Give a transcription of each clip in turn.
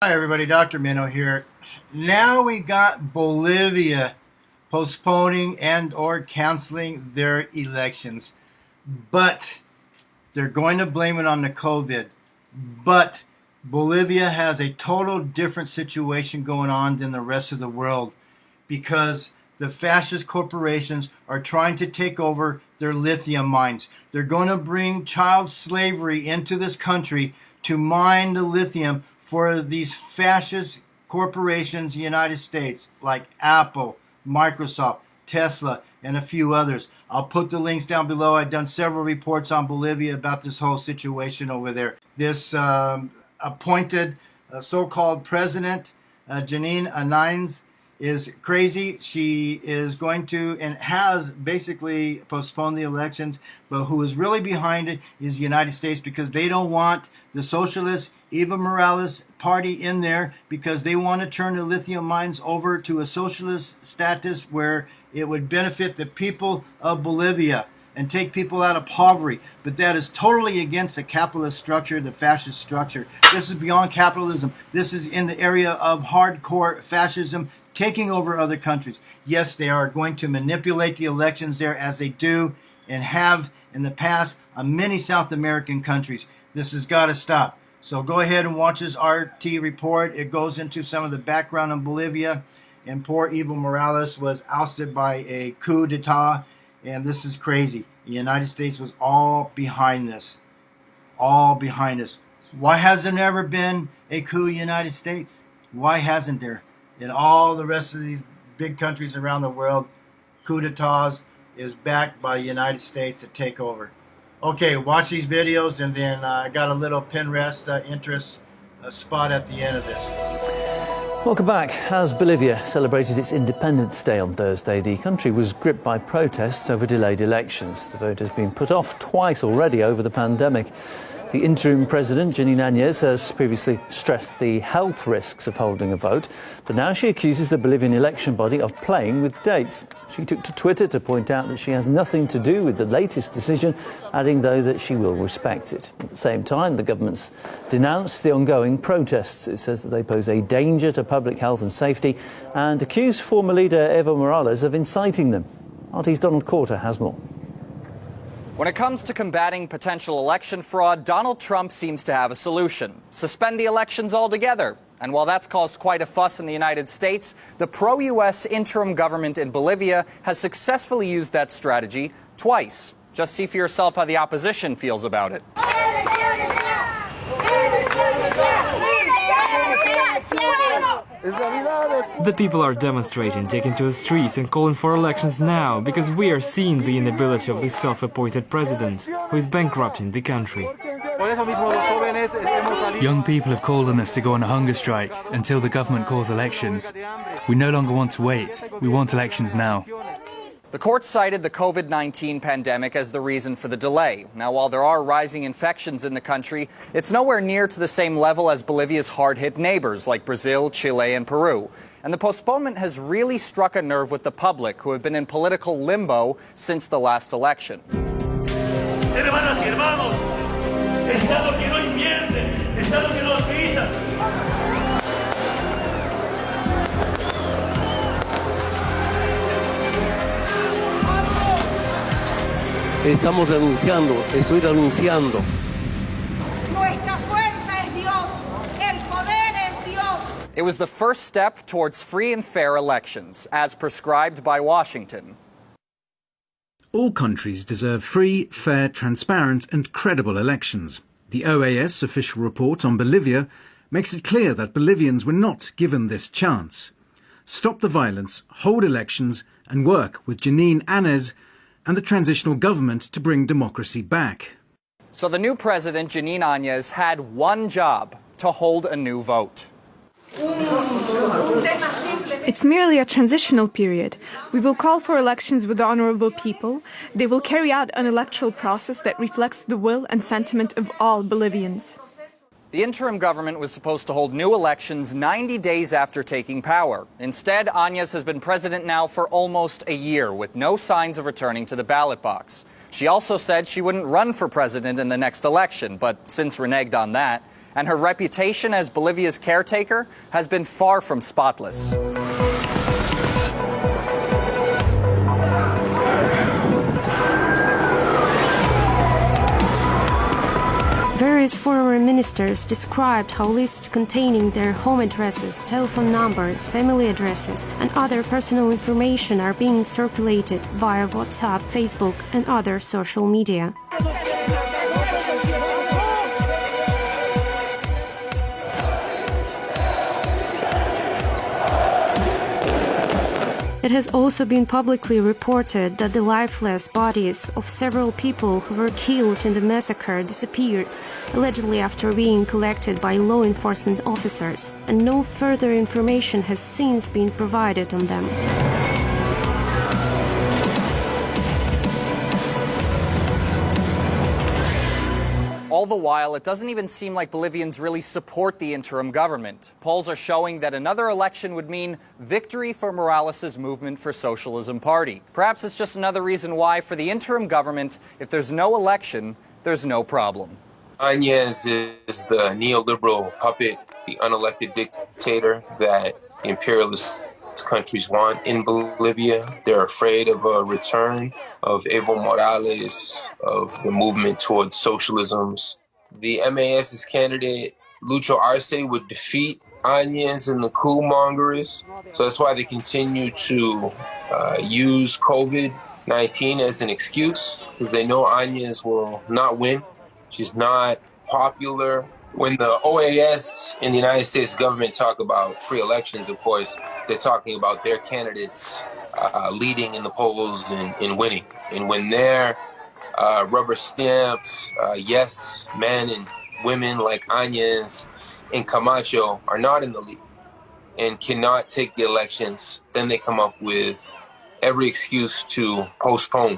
Hi everybody, Dr. Minnow here. Now we got Bolivia postponing and or canceling their elections. But they're going to blame it on the COVID. But Bolivia has a total different situation going on than the rest of the world because the fascist corporations are trying to take over their lithium mines. They're going to bring child slavery into this country to mine the lithium for these fascist corporations in the United States, like Apple, Microsoft, Tesla, and a few others. I'll put the links down below. I've done several reports on Bolivia about this whole situation over there. This appointed so-called president, Janine Áñez, is crazy. She is going to and has basically postponed the elections, but who is really behind it is the United States because they don't want the socialist Evo Morales party in there because they want to turn the lithium mines over to a socialist status where it would benefit the people of Bolivia and take people out of poverty. But that is totally against the capitalist structure, the fascist structure. This is beyond capitalism. This is in the area of hardcore fascism, taking over other countries. Yes, they are going to manipulate the elections there as they do and have in the past on many South American countries. This has got to stop. So go ahead and watch this RT report. It goes into some of the background in Bolivia. And poor Evo Morales was ousted by a coup d'etat. And this is crazy. The United States was all behind this. All behind this. Why has there never been a coup in the United States? Why hasn't there? In all the rest of these big countries around the world, coup d'etats is backed by the United States to take over. Okay, watch these videos, and then I got a little pin rest interest spot at the end of this. Welcome back. As Bolivia celebrated its Independence Day on Thursday, the country was gripped by protests over delayed elections. The vote has been put off twice already over the pandemic. The interim president, Janine Áñez, has previously stressed the health risks of holding a vote, but now she accuses the Bolivian election body of playing with dates. She took to Twitter to point out that she has nothing to do with the latest decision, adding, though, that she will respect it. At the same time, the government's denounced the ongoing protests. It says that they pose a danger to public health and safety and accused former leader Evo Morales of inciting them. RT's Donald Corter has more. When it comes to combating potential election fraud, Donald Trump seems to have a solution: suspend the elections altogether. And while that's caused quite a fuss in the United States, the pro-U.S. interim government in Bolivia has successfully used that strategy twice. Just see for yourself how the opposition feels about it. The people are demonstrating, taking to the streets and calling for elections now because we are seeing the inability of this self-appointed president, who is bankrupting the country. Young people have called on us to go on a hunger strike until the government calls elections. We no longer want to wait. We want elections now. The court cited the COVID-19 pandemic as the reason for the delay. Now, while there are rising infections in the country, it's nowhere near to the same level as Bolivia's hard-hit neighbors like Brazil, Chile, and Peru. And the postponement has really struck a nerve with the public, who have been in political limbo since the last election. Hermanas y hermanos, Estado que no invierte, Estado que no autoriza. Estamos renunciando, estoy renunciando. Nuestra fuerza es Dios, el poder es Dios. It was the first step towards free and fair elections, as prescribed by Washington. All countries deserve free, fair, transparent and credible elections. The OAS official report on Bolivia makes it clear that Bolivians were not given this chance. Stop the violence, hold elections and work with Janine Áñez and the transitional government to bring democracy back. So the new president, Janine Áñez, had one job: to hold a new vote. It's merely a transitional period. We will call for elections with honorable people. They will carry out an electoral process that reflects the will and sentiment of all Bolivians. The interim government was supposed to hold new elections 90 days after taking power. Instead, Áñez has been president now for almost a year, with no signs of returning to the ballot box. She also said she wouldn't run for president in the next election, but since reneged on that, and her reputation as Bolivia's caretaker has been far from spotless. Various former ministers described how lists containing their home addresses, telephone numbers, family addresses, and other personal information are being circulated via WhatsApp, Facebook, and other social media. It has also been publicly reported that the lifeless bodies of several people who were killed in the massacre disappeared, allegedly after being collected by law enforcement officers, and no further information has since been provided on them. All the while, it doesn't even seem like Bolivians really support the interim government. Polls are showing that another election would mean victory for Morales' movement for Socialism Party. Perhaps it's just another reason why, for the interim government, if there's no election, there's no problem. Áñez is the neoliberal puppet, the unelected dictator that imperialist countries want in Bolivia. They're afraid of a return of Evo Morales, of the movement towards socialisms. The MAS's candidate, Lucho Arce, would defeat Áñez and the coup mongers. So that's why they continue to use COVID-19 as an excuse, because they know Áñez will not win. She's not popular. When the OAS and the United States government talk about free elections, of course, they're talking about their candidates leading in the polls and winning. And when their rubber stamped yes men and women like Áñez and Camacho are not in the lead and cannot take the elections, then they come up with every excuse to postpone.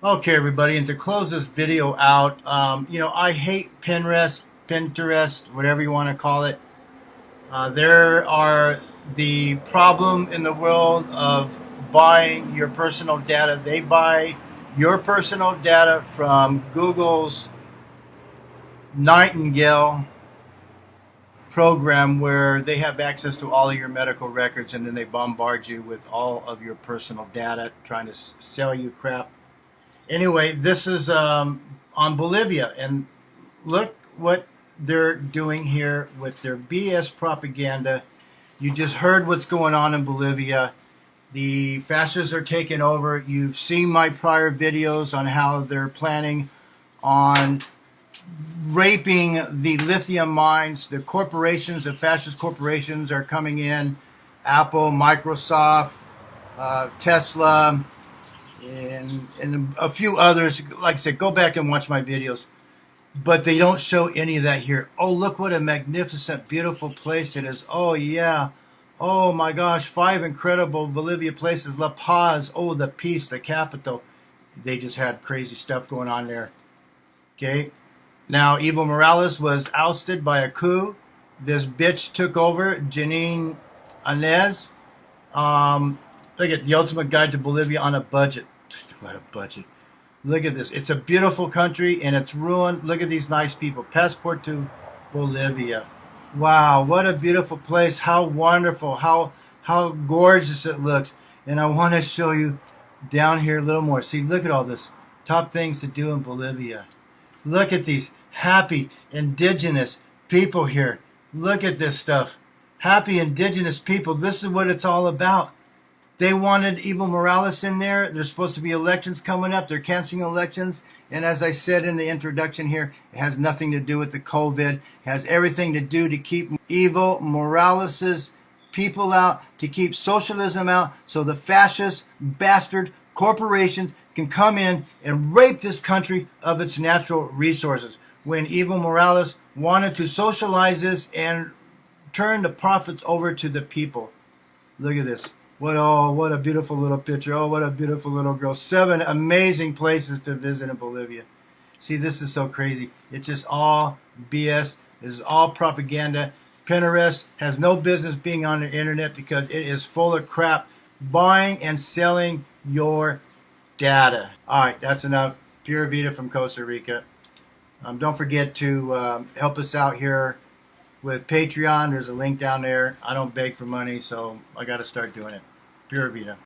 Okay, everybody, and to close this video out, I hate Pinterest, whatever you want to call it. There are the problem in the world of buying your personal data. They buy your personal data from Google's Nightingale program, where they have access to all of your medical records, and then they bombard you with all of your personal data, trying to sell you crap. Anyway, this is on Bolivia, and look what they're doing here with their BS propaganda. You just heard what's going on in Bolivia. The fascists are taking over. You've seen my prior videos on how they're planning on raping the lithium mines. The corporations, the fascist corporations, are coming in. Apple, Microsoft, Tesla, and a few others. Like I said, go back and watch my videos. But they don't show any of that here. Oh, look what a magnificent, beautiful place it is. Oh, yeah. Oh, my gosh. 5 incredible Bolivia places. La Paz. Oh, the peace, the capital. They just had crazy stuff going on there. Okay. Now, Evo Morales was ousted by a coup. This bitch took over, Janine Áñez. Look at the ultimate guide to Bolivia on a budget. What a budget. Look at this. It's a beautiful country and it's ruined. Look at these nice people. Passport to Bolivia. Wow, what a beautiful place. How wonderful. How gorgeous it looks. And I want to show you down here a little more. See, look at all this. Top things to do in Bolivia. Look at these happy indigenous people here. Look at this stuff. Happy indigenous people. This is what it's all about. They wanted Evo Morales in there. There's supposed to be elections coming up. They're canceling elections. And as I said in the introduction here, it has nothing to do with the COVID. It has everything to do to keep Evo Morales's people out, to keep socialism out, so the fascist bastard corporations can come in and rape this country of its natural resources. When Evo Morales wanted to socialize this and turn the profits over to the people. Look at this. What a beautiful little picture. Oh, what a beautiful little girl. 7 amazing places to visit in Bolivia. See, this is so crazy. It's just all BS. This is all propaganda. Pinterest has no business being on the internet because it is full of crap, buying and selling your data. All right, that's enough. Pura Vida from Costa Rica. Don't forget to help us out here with Patreon. There's a link down there. I don't beg for money, so I got to start doing it. Pura Vida.